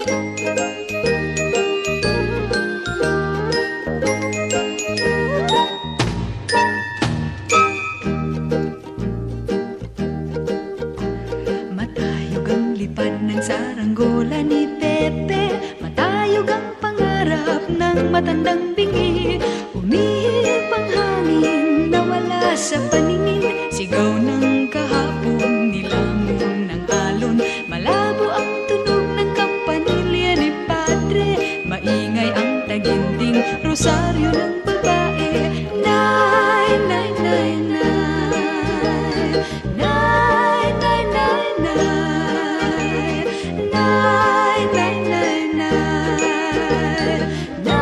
Matayog ang lipad ng saranggola ni Pepe, matayog ang pangarap ng matandang bingi. Umihip ang hangin, nawala sa paningin, sigaw ng kahapon, nilamon ng alon. Malabo ang tunog ng kampanilya ni Padre, maingay ang taginting rosaryo ng babae. Nay, nay, nay, nay, nay, nay, nay, nay, nay, nay, nay, nay, nay.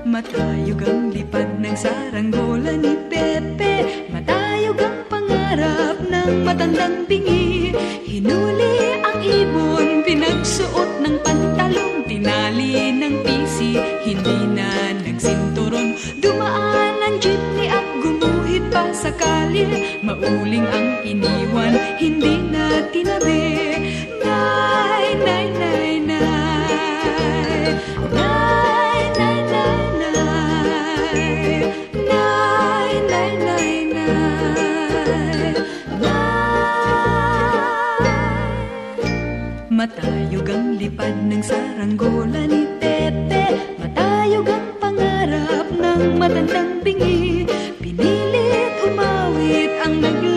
Matayog ang lipad ng saranggola ni Pepe, matayog ang pangarap ng matandang bingi. Hinuli ang ibon, pinagsuot ng pantalon, tinali ng pisi, hindi na nagsinturon. Dumaan ang jeepney at gumuhit pa sa kalye, mauling ang iniwan, hindi na tinabi. Nay, nay, nay, nay, nay, nay, nay, nay, nay, nay, nay, nay, nay. Matayog ang lipad ng saranggola ni Pepe, matayog ang pangarap ng matandang bingi. Pinilit humawit ang naglalakad